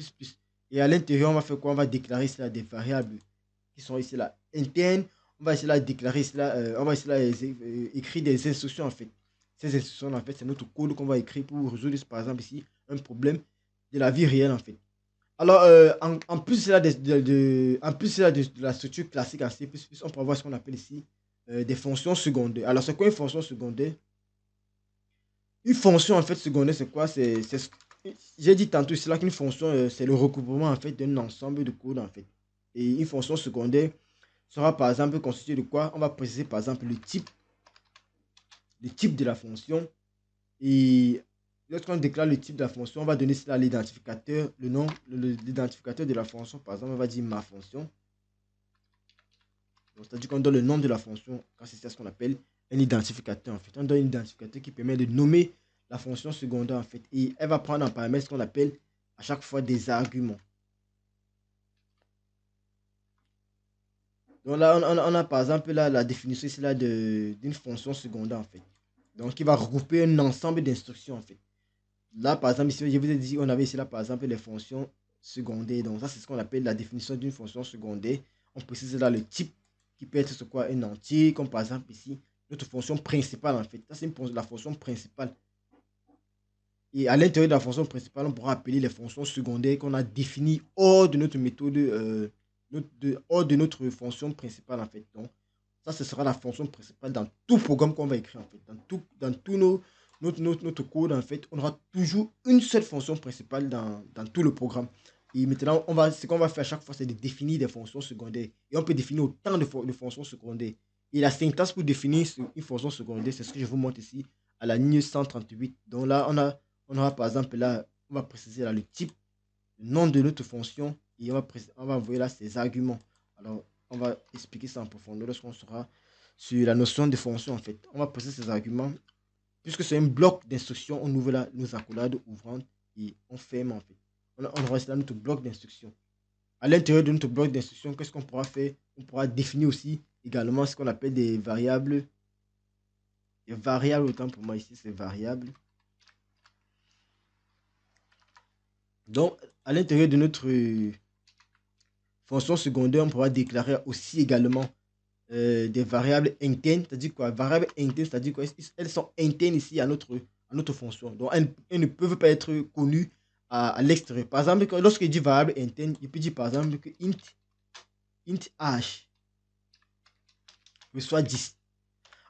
Et à l'intérieur, on va faire quoi? On va déclarer ici là des variables qui sont ici là internes. On va ici là déclarer ici là, on va ici là écrire des instructions en fait. Ces instructions en fait, c'est notre code qu'on va écrire pour résoudre par exemple ici un problème de la vie réelle en fait. Alors, en plus là, en plus là, de la structure classique en C++, on peut avoir ce qu'on appelle ici des fonctions secondaires. Alors, c'est quoi une fonction secondaire? Une fonction en fait secondaire, c'est quoi? J'ai dit tantôt ici là qu'une fonction, c'est le recouvrement en fait d'un ensemble de codes en fait. Et une fonction secondaire sera par exemple constituée de quoi? On va préciser par exemple le type de la fonction. Et lorsqu'on déclare le type de la fonction, on va donner cela à l'identificateur, le nom, l'identificateur de la fonction. Par exemple, on va dire ma fonction. C'est-à-dire qu'on donne le nom de la fonction quand c'est ça ce qu'on appelle un identificateur en fait. On donne un identificateur qui permet de nommer la fonction secondaire en fait. Et elle va prendre en paramètre ce qu'on appelle à chaque fois des arguments. Donc là, on a par exemple là, la définition ici là d'une fonction secondaire en fait. Donc, il va regrouper un ensemble d'instructions en fait. Là, par exemple, ici, je vous ai dit, on avait ici là, par exemple, les fonctions secondaires. Donc, ça, c'est ce qu'on appelle la définition d'une fonction secondaire. On précise là le type qui peut être ce quoi, un entier, comme par exemple ici, notre fonction principale en fait. Ça, c'est la fonction principale. Et à l'intérieur de la fonction principale, on pourra appeler les fonctions secondaires qu'on a définies hors de notre méthode, hors de notre fonction principale en fait. Donc, ça, ce sera la fonction principale dans tout programme qu'on va écrire en fait. Dans tous notre code en fait, on aura toujours une seule fonction principale dans tout le programme. Et maintenant, ce qu'on va faire à chaque fois, c'est de définir des fonctions secondaires. Et on peut définir autant de fonctions secondaires. Et la syntaxe pour définir une fonction secondaire, c'est ce que je vous montre ici à la ligne 138. Donc là, on aura par exemple là, on va préciser là le type, le nom de notre fonction et on va envoyer là ses arguments. Alors, on va expliquer ça en profondeur lorsqu'on sera sur la notion de fonction en fait. On va préciser ces arguments. Puisque c'est un bloc d'instruction, on ouvre là nos accolades ouvrantes et on ferme en fait. On reste là notre bloc d'instruction. À l'intérieur de notre bloc d'instruction, qu'est-ce qu'on pourra faire? On pourra définir aussi également ce qu'on appelle des variables. Des variables, autant pour moi ici, c'est variable. Donc, à l'intérieur de notre fonction secondaire, on pourra déclarer aussi également des variables internes. C'est-à-dire quoi? Variables internes, c'est-à-dire quoi? Elles sont internes ici à notre fonction. Donc, elles ne peuvent pas être connues à l'extérieur. Par exemple, lorsque je dis variable interne, je peux dire par exemple que int h soit 10.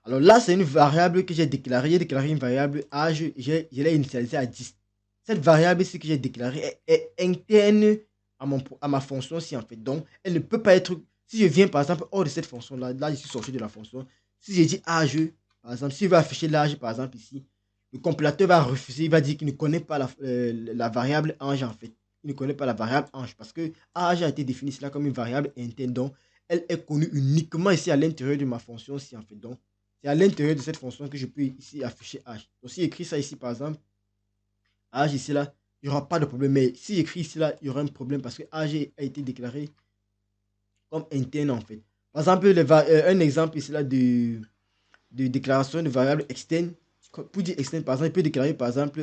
Alors là, c'est une variable que j'ai déclarée. J'ai déclaré une variable âge, je l'ai initialisée à 10. Cette variable ici que j'ai déclarée est interne à ma fonction ci en fait. Donc, elle ne peut pas être. Si je viens par exemple hors de cette fonction-là, là je suis sorti de la fonction. Si je dis âge, par exemple, s'il va afficher l'âge par exemple ici, le compilateur va refuser, il va dire qu'il ne connaît pas la variable âge en fait. Il ne connaît pas la variable âge parce que âge a été défini là comme une variable interne. Donc, elle est connue uniquement ici à l'intérieur de ma fonction ci en fait. Donc, c'est à l'intérieur de cette fonction que je peux ici afficher h. Donc, si j'écris ça ici, par exemple, h ici, là, il n'y aura pas de problème. Mais si j'écris ici, là, il y aura un problème parce que h a été déclaré comme interne, en fait. Par exemple, un exemple ici, là, de déclaration de variable externe. Pour dire externe, par exemple, il peut déclarer, par exemple,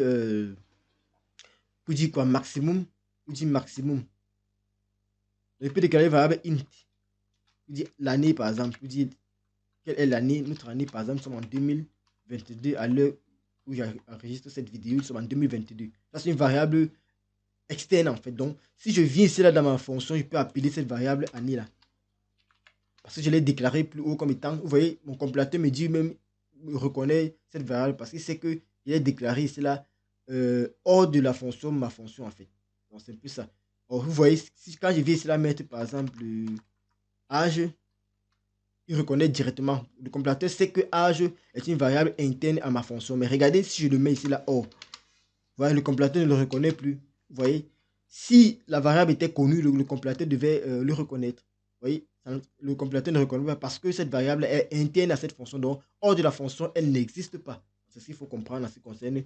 pour dire quoi, maximum. Pour dire maximum. Donc, il peut déclarer variable int. Pour dire l'année, par exemple. Pour dire quelle est l'année, notre année, par exemple, nous sommes en 2022 à l'heure où j'enregistre cette vidéo, nous sommes en 2022. Ça, c'est une variable externe, en fait. Donc, si je viens ici, là, dans ma fonction, je peux appeler cette variable année, là. Parce que je l'ai déclaré plus haut comme étant, vous voyez, mon compilateur me dit même, me reconnaît cette variable parce que c'est que il est déclaré ici, là, hors de la fonction, ma fonction, en fait. Donc, c'est un peu ça. Alors, vous voyez, quand je viens ici, là, mettre, par exemple, âge, il reconnaît directement. Le compilateur sait que âge est une variable interne à ma fonction. Mais regardez si je le mets ici là, oh, voilà, le compilateur ne le reconnaît plus. Vous voyez, si la variable était connue, le compilateur devait le reconnaître. Vous voyez, le compilateur ne reconnaît pas parce que cette variable est interne à cette fonction. Donc, hors de la fonction, elle n'existe pas. C'est ce qu'il faut comprendre en ce qui concerne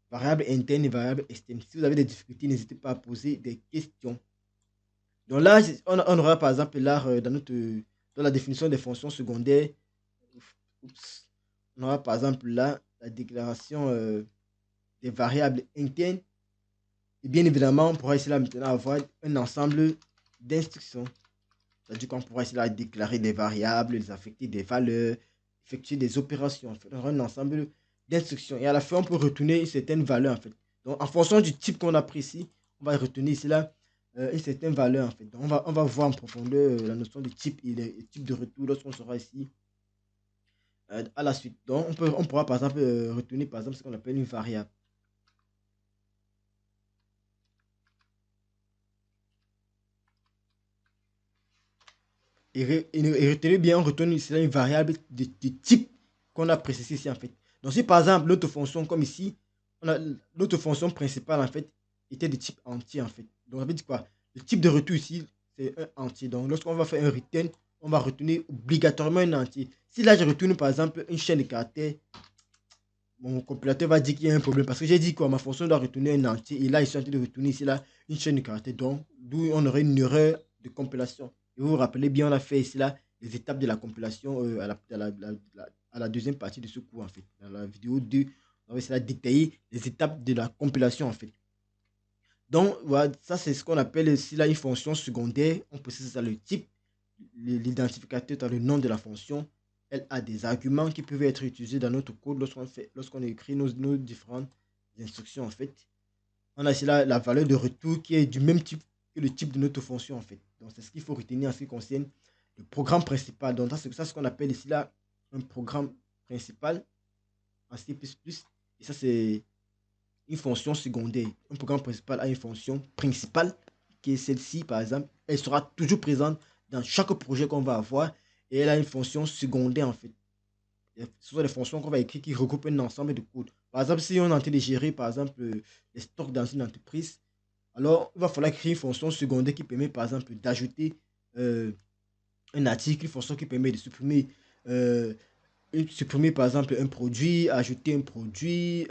variable interne et variable externe. Si vous avez des difficultés, n'hésitez pas à poser des questions. Donc là, on aura par exemple là, dans la définition des fonctions secondaires, oups, on aura par exemple là la déclaration des variables internes. Et bien évidemment, on pourra ici là maintenant avoir un ensemble d'instructions. C'est-à-dire qu'on pourra ici là déclarer des variables, les affecter des valeurs, effectuer des opérations. En fait, on aura un ensemble d'instructions. Et à la fin, on peut retourner une certaine valeur en fait. Donc en fonction du type qu'on a pris ici, on va retenir ici là une certaine valeur en fait. Donc, on va voir en profondeur la notion de type et les types de retour lorsqu'on sera ici à la suite. Donc on pourra par exemple retenir par exemple ce qu'on appelle une variable. Et retenez bien, on retourne ici là une variable de type qu'on a précisé ici en fait. Donc si par exemple notre fonction comme ici, notre fonction principale en fait était de type entier en fait. Donc ça veut dire quoi? Le type de retour ici c'est un entier. Donc lorsqu'on va faire un return, on va retenir obligatoirement un entier. Si là, je retourne par exemple une chaîne de caractères, mon compilateur va dire qu'il y a un problème parce que j'ai dit que ma fonction doit retourner un entier et là, il est en train de retourner ici là une chaîne de caractères. Donc, d'où on aurait une erreur de compilation. Et vous vous rappelez bien, on a fait ici là les étapes de la compilation à la deuxième partie de ce cours en fait. Dans la vidéo 2, on va détailler les étapes de la compilation en fait. Donc, voilà, ça c'est ce qu'on appelle ici là une fonction secondaire. On précise ça le type, l'identificateur dans le nom de la fonction. Elle a des arguments qui peuvent être utilisés dans notre code lorsqu'on écrit nos différentes instructions en fait. On a ici là la valeur de retour qui est du même type que le type de notre fonction en fait. Donc, c'est ce qu'il faut retenir en ce qui concerne le programme principal. Donc, ça c'est ce qu'on appelle ici là un programme principal en C++. Et ça c'est une fonction secondaire. Un programme principal a une fonction principale qui est celle-ci, par exemple. Elle sera toujours présente dans chaque projet qu'on va avoir et elle a une fonction secondaire en fait. Ce sont des fonctions qu'on va écrire qui regroupent un ensemble de codes. Par exemple, si on est en train de gérer, par exemple, les stocks dans une entreprise, alors il va falloir créer une fonction secondaire qui permet, par exemple, d'ajouter un article, une fonction qui permet de euh, supprimer par exemple un produit, ajouter un produit,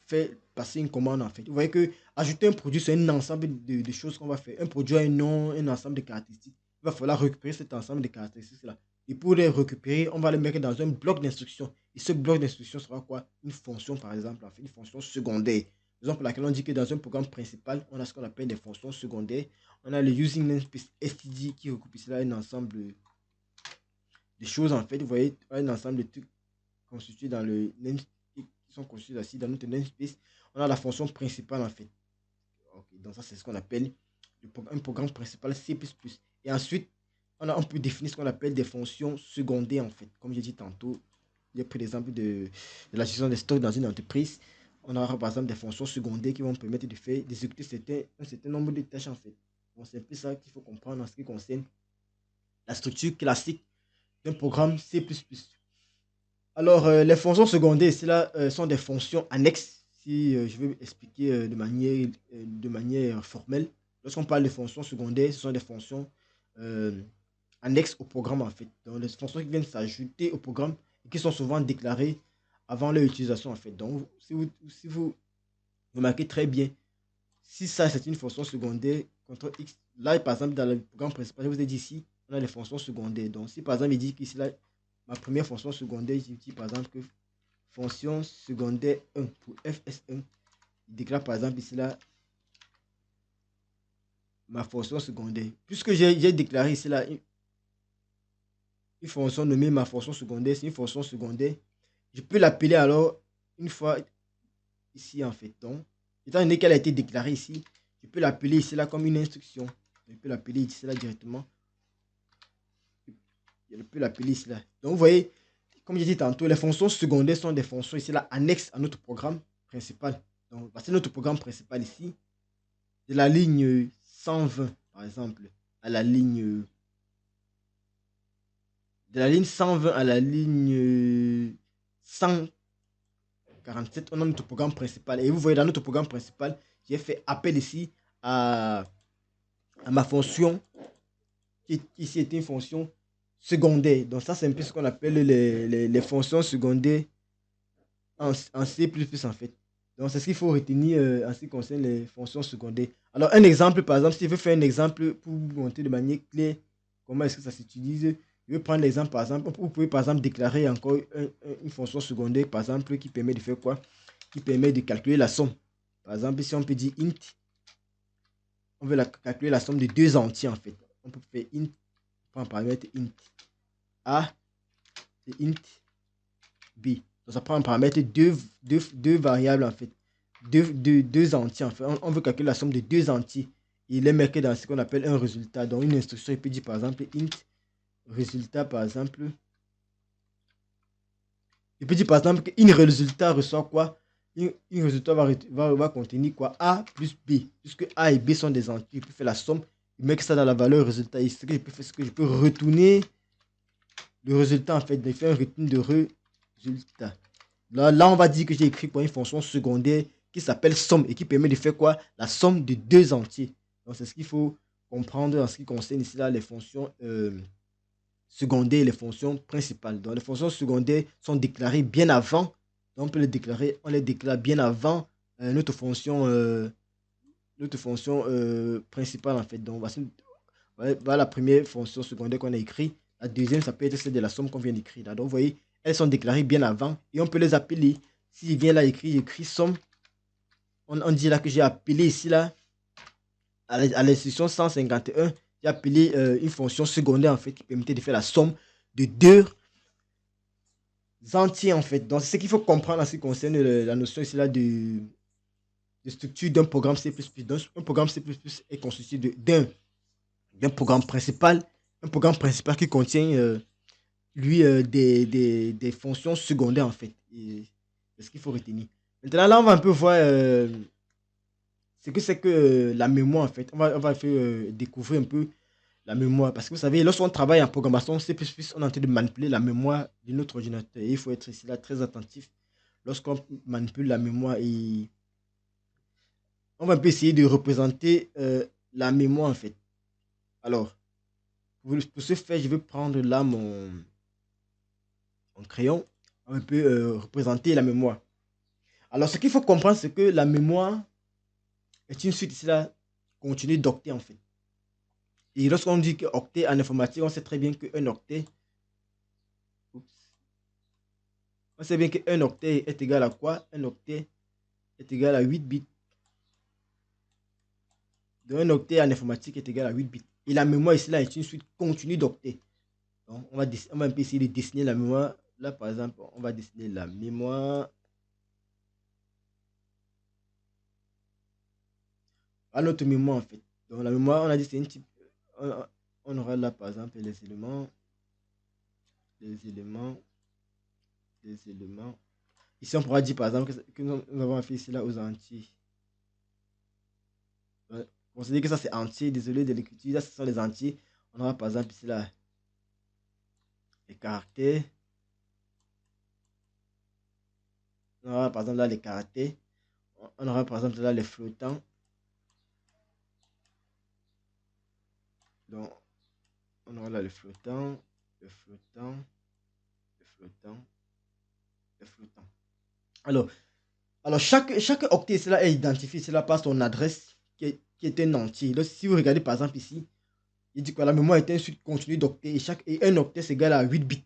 faire passer une commande en fait. Vous voyez que ajouter un produit, c'est un ensemble de choses qu'on va faire. Un produit a un nom, un ensemble de caractéristiques. Il va falloir récupérer cet ensemble de caractéristiques-là. Et pour les récupérer, on va les mettre dans un bloc d'instructions. Et ce bloc d'instructions sera quoi? Une fonction par exemple, en fait, une fonction secondaire. Raison pour laquelle on dit que dans un programme principal, on a ce qu'on appelle des fonctions secondaires. On a le using namespace std qui recoupe ici là un ensemble des choses en fait. Vous voyez, un ensemble de trucs constitués dans le namespace, qui sont constitués ici dans notre namespace. On a la fonction principale en fait. Okay, donc ça c'est ce qu'on appelle un programme principal C++. Et ensuite, on peut définir ce qu'on appelle des fonctions secondaires en fait. Comme j'ai dit tantôt, j'ai pris l'exemple de la gestion des stocks dans une entreprise. On aura par exemple des fonctions secondaires qui vont permettre d'exécuter un certain nombre de tâches en fait. Donc c'est un peu ça qu'il faut comprendre en ce qui concerne la structure classique d'un programme C++. Alors, les fonctions secondaires, cela sont des fonctions annexes, si je veux expliquer de manière formelle. Lorsqu'on parle de fonctions secondaires, ce sont des fonctions annexes au programme en fait. Donc, les fonctions qui viennent s'ajouter au programme et qui sont souvent déclarées avant leur utilisation en fait. Donc, si vous remarquez très bien, si ça c'est une fonction secondaire, CTRL X, là par exemple dans le programme principal, je vous ai dit ici, on a les fonctions secondaires. Donc, si par exemple il dit qu'ici là, ma première fonction secondaire, je dis par exemple que fonction secondaire 1 pour fs1, il déclare par exemple ici là ma fonction secondaire. Puisque j'ai déclaré ici là une fonction nommée ma fonction secondaire, c'est une fonction secondaire, je peux l'appeler alors une fois ici en fait. Donc, étant donné qu'elle a été déclarée ici, je peux l'appeler ici là comme une instruction. Je peux l'appeler ici là directement. Je peux l'appeler ici là. Donc, vous voyez, comme j'ai dit tantôt, les fonctions secondaires sont des fonctions ici là annexes à notre programme principal. Donc, c'est notre programme principal ici. De la ligne 120, par exemple, à la ligne de la ligne 120 à la ligne 147, on a notre programme principal. Et vous voyez, dans notre programme principal, j'ai fait appel ici à ma fonction, qui ici était une fonction secondaire. Donc ça, c'est un peu ce qu'on appelle les fonctions secondaires en C++ en fait. Donc c'est ce qu'il faut retenir en ce qui concerne les fonctions secondaires. Alors un exemple, par exemple, si je veux faire un exemple pour vous montrer de manière claire comment est-ce que ça s'utilise, je vais prendre l'exemple par exemple, vous pouvez par exemple déclarer encore une fonction secondaire par exemple qui permet de faire quoi? Qui permet de calculer la somme. Par exemple, si on peut dire int, on veut calculer la somme de deux entiers en fait. On peut faire int, on prend un paramètre int a et int b. Donc ça prend un paramètre deux variables en fait. Deux entiers en fait. On veut calculer la somme de deux entiers. Il est marqué dans ce qu'on appelle un résultat. Donc une instruction, il peut dire par exemple int résultat par exemple. Il peut dire par exemple qu'une résultat reçoit quoi? Une résultat va contenir quoi? A plus B. Puisque A et B sont des entiers. Il peut faire la somme. Il met ça dans la valeur résultat. Et ce que je peux faire, c'est que je peux retourner le résultat en fait. Il fait un retour de résultat. Là, on va dire que j'ai écrit pour une fonction secondaire qui s'appelle somme et qui permet de faire quoi? La somme de deux entiers. Donc, c'est ce qu'il faut comprendre en ce qui concerne ici là les fonctions secondaires et les fonctions principales. Donc, les fonctions secondaires sont déclarées bien avant. Donc, on les déclare bien avant notre fonction principale, en fait. Donc, voilà la première fonction secondaire qu'on a écrite. La deuxième, ça peut être celle de la somme qu'on vient d'écrire. Donc, vous voyez, elles sont déclarées bien avant et on peut les appeler. S'il vient là écrit somme, on dit là que j'ai appelé ici là à l'instruction 151, j'ai appelé une fonction secondaire en fait qui permettait de faire la somme de deux entiers en fait. Donc c'est ce qu'il faut comprendre en ce qui concerne la notion ici là de structure d'un programme C++. Donc un programme C++ est constitué d'un programme principal, qui contient des fonctions secondaires en fait. C'est ce qu'il faut retenir. Maintenant là on va un peu voir ce que c'est que la mémoire en fait. On va découvrir un peu la mémoire. Parce que vous savez, lorsqu'on travaille en programmation C++, on est en train de manipuler la mémoire de notre ordinateur. Et il faut être ici là très attentif lorsqu'on manipule la mémoire. Et on va un peu essayer de représenter la mémoire en fait. Alors, pour ce faire, je vais prendre là mon crayon. On va un peu représenter la mémoire. Alors, ce qu'il faut comprendre, c'est que la mémoire est une suite ici là continue d'octets en fait. Et lorsqu'on dit que octet en informatique, on sait très bien qu'un octet, on sait bien qu'un octet est égal à quoi? Un octet est égal à 8 bits. Donc un octet en informatique est égal à 8 bits. Et la mémoire ici là est une suite continue d'octets. Donc on va un peu essayer de dessiner la mémoire. Là par exemple, on va dessiner la mémoire. À notre mémoire en fait. Donc la mémoire, on a dit c'est une type. On aura là par exemple les éléments. Ici on pourra dire par exemple que nous avons fait ici là aux entiers. Considérez que ça c'est entier, désolé de l'écriture, là ce sont les entiers. On aura par exemple ici là les caractères. On aura par exemple là les caractères. On aura par exemple là les flottants. Donc on aura là les flottants, les flottants, les flottants, les flottants. Alors chaque octet cela est identifié cela par son adresse qui est un entier. Donc, si vous regardez par exemple ici, il dit que la mémoire est un suite continue d'octets et un octet c'est égal à 8 bits.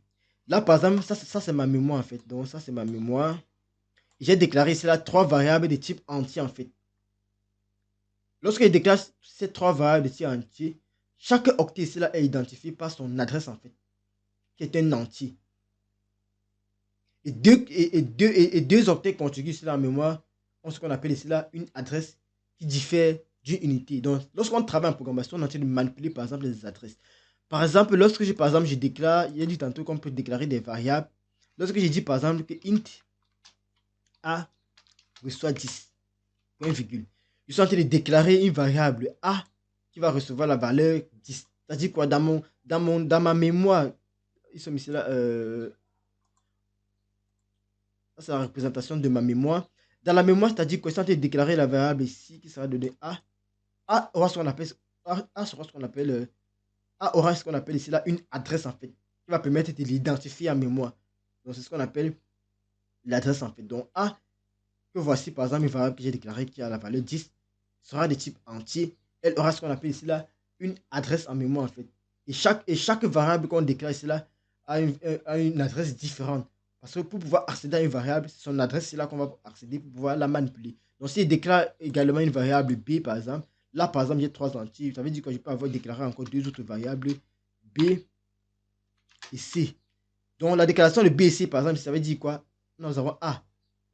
Là par exemple, ça c'est ma mémoire en fait. Donc ça c'est ma mémoire. J'ai déclaré cela 3 variables de type entier en fait. Lorsque je déclare ces 3 variables de type entier, chaque octet ici là est identifié par son adresse en fait, qui est un entier. Et deux octets contigus sur la mémoire ont ce qu'on appelle ici là une adresse qui diffère d'une unité. Donc, lorsqu'on travaille en programmation, on est en train de manipuler par exemple les adresses. Par exemple, lorsque je déclare, il y a dit tantôt qu'on peut déclarer des variables. Lorsque je dis par exemple que int a reçoit 10, point virgule, je suis en train de déclarer une variable a qui va recevoir la valeur 10. C'est-à-dire quoi, dans ma mémoire, ils sont ici là, ça c'est la représentation de ma mémoire. Dans la mémoire, c'est-à-dire que je suis en train de déclarer la variable ici qui sera donnée a. A aura ce qu'on appelle, A aura ce qu'on appelle ici là une adresse en fait, qui va permettre de l'identifier en mémoire. Donc c'est ce qu'on appelle l'adresse en fait. Donc A, que voici par exemple une variable que j'ai déclarée qui a la valeur 10, sera de type entier. Elle aura ce qu'on appelle ici là une adresse en mémoire en fait. Et chaque variable qu'on déclare ici là a une adresse différente. Parce que pour pouvoir accéder à une variable, c'est son adresse, c'est là qu'on va accéder pour pouvoir la manipuler. Donc si je déclare également une variable B par exemple, là par exemple j'ai 3 entiers, ça veut dire que je peux avoir déclaré encore 2 autres variables B et C. Donc la déclaration de B et C par exemple, ça veut dire quoi? Nous avons A,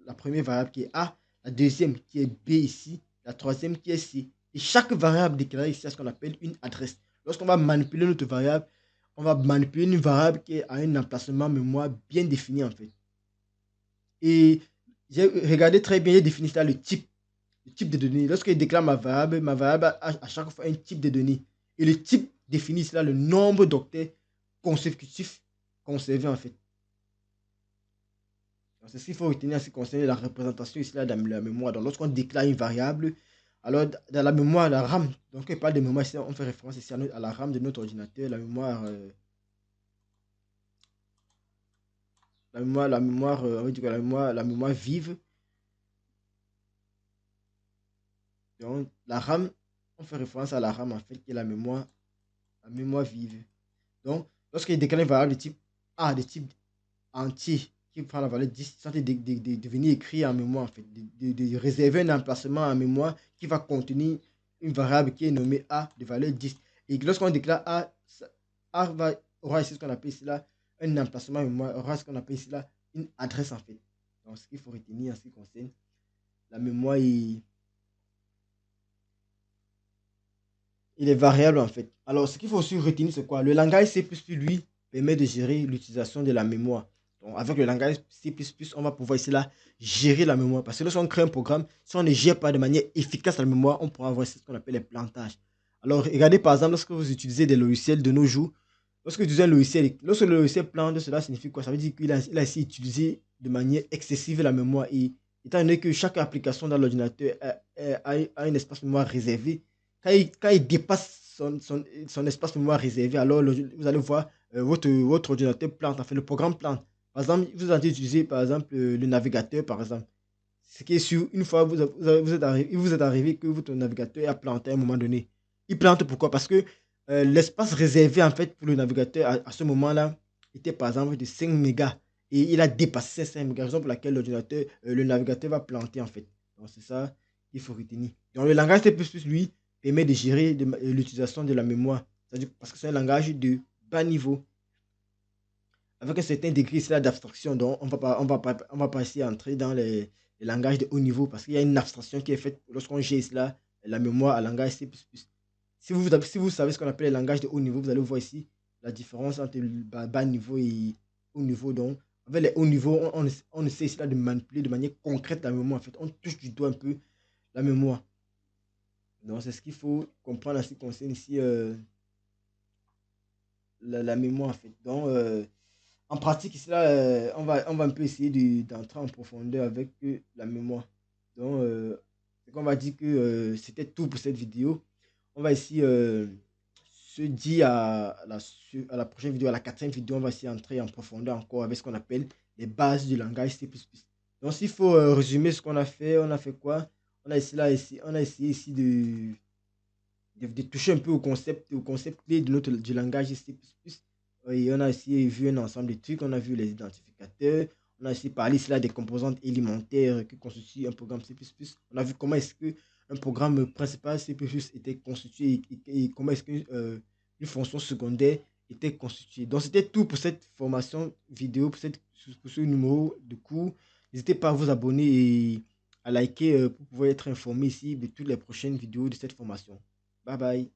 la première variable qui est A, la deuxième qui est B ici, la troisième qui est C. Et chaque variable déclarée ici, c'est ce qu'on appelle une adresse. Lorsqu'on va manipuler notre variable, on va manipuler une variable qui a un emplacement mémoire bien défini en fait. Et j'ai regardé très bien, j'ai défini ça le type de données. Lorsque je déclare ma variable a à chaque fois un type de données. Et le type définit cela le nombre d'octets consécutifs conservés en fait. C'est ce qu'il faut retenir en ce qui concerne la représentation ici là dans la mémoire. Donc lorsqu'on déclare une variable, alors dans la mémoire, la RAM, donc on parle de mémoire ici, on fait référence ici à la RAM de notre ordinateur, la mémoire on va dire que la mémoire vive. Donc, la RAM, on fait référence à la RAM, en fait, qui est la mémoire vive. Donc, lorsqu'il déclare une variable de type A, de type entier, qui prend la valeur 10, c'est de venir écrire en mémoire, en fait, de réserver un emplacement en mémoire qui va contenir une variable qui est nommée A de valeur 10. Et lorsqu'on déclare A, aura ici ce qu'on appelle ici là un emplacement en mémoire, aura ce qu'on appelle ici là une adresse, en fait. Donc, ce qu'il faut retenir en ce qui concerne la mémoire et les variables, en fait. Alors, ce qu'il faut aussi retenir, c'est quoi? Le langage C++, lui, permet de gérer l'utilisation de la mémoire. Donc, avec le langage C++, on va pouvoir ici là gérer la mémoire. Parce que lorsqu'on crée un programme, si on ne gère pas de manière efficace la mémoire, on pourra avoir ce qu'on appelle les plantages. Alors, regardez par exemple, lorsque vous utilisez des logiciels de nos jours, lorsque vous utilisez un logiciel, lorsque le logiciel plante, cela signifie quoi? Ça veut dire qu'il a essayé d'utiliser de manière excessive la mémoire. Et étant donné que chaque application dans l'ordinateur a un espace mémoire réservé, quand il dépasse son espace mémoire réservé, alors vous allez voir votre ordinateur plante, en fait, le programme plante. Par exemple, vous allez utiliser par exemple le navigateur, par exemple. Ce qui est sûr, une fois vous êtes arrivé que votre navigateur a planté à un moment donné. Il plante pourquoi? Parce que l'espace réservé en fait pour le navigateur à ce moment-là était par exemple de 5 mégas. Et il a dépassé ces 5 mégas, raison pour laquelle le navigateur va planter en fait. Donc c'est ça qu'il faut retenir. Donc le langage C++, lui, permet de gérer l'utilisation de la mémoire. C'est-à-dire parce que c'est un langage de bas niveau avec un certain degré d'abstraction. Donc, on va pas essayer d'entrer dans les langages de haut niveau parce qu'il y a une abstraction qui est faite lorsqu'on gère cela, la mémoire à langage C++. Si vous savez ce qu'on appelle les langages de haut niveau, vous allez voir ici la différence entre le bas niveau et haut niveau. Donc, avec les hauts niveaux, on essaie ici là de manipuler de manière concrète la mémoire. En fait, on touche du doigt un peu la mémoire. Donc, c'est ce qu'il faut comprendre en ce qui concerne ici la mémoire. En fait. Donc, en pratique, ici, là, on va un peu essayer d'entrer en profondeur avec la mémoire. Donc, on va dire que c'était tout pour cette vidéo. On va ici se dire à la prochaine vidéo, à la quatrième vidéo, on va essayer d'entrer en profondeur encore avec ce qu'on appelle les bases du langage C++. Donc, s'il faut résumer ce qu'on a fait quoi? On a essayé ici de toucher un peu au concept clé du langage C++. Et on a aussi vu un ensemble de trucs, on a vu les identificateurs, on a aussi parlé là des composantes élémentaires qui constituent un programme C++. On a vu comment est-ce que un programme principal C++ était constitué et comment est-ce que une fonction secondaire était constituée. Donc c'était tout pour cette formation vidéo, pour ce numéro de cours. N'hésitez pas à vous abonner et à liker pour pouvoir être informé ici de toutes les prochaines vidéos de cette formation. Bye bye.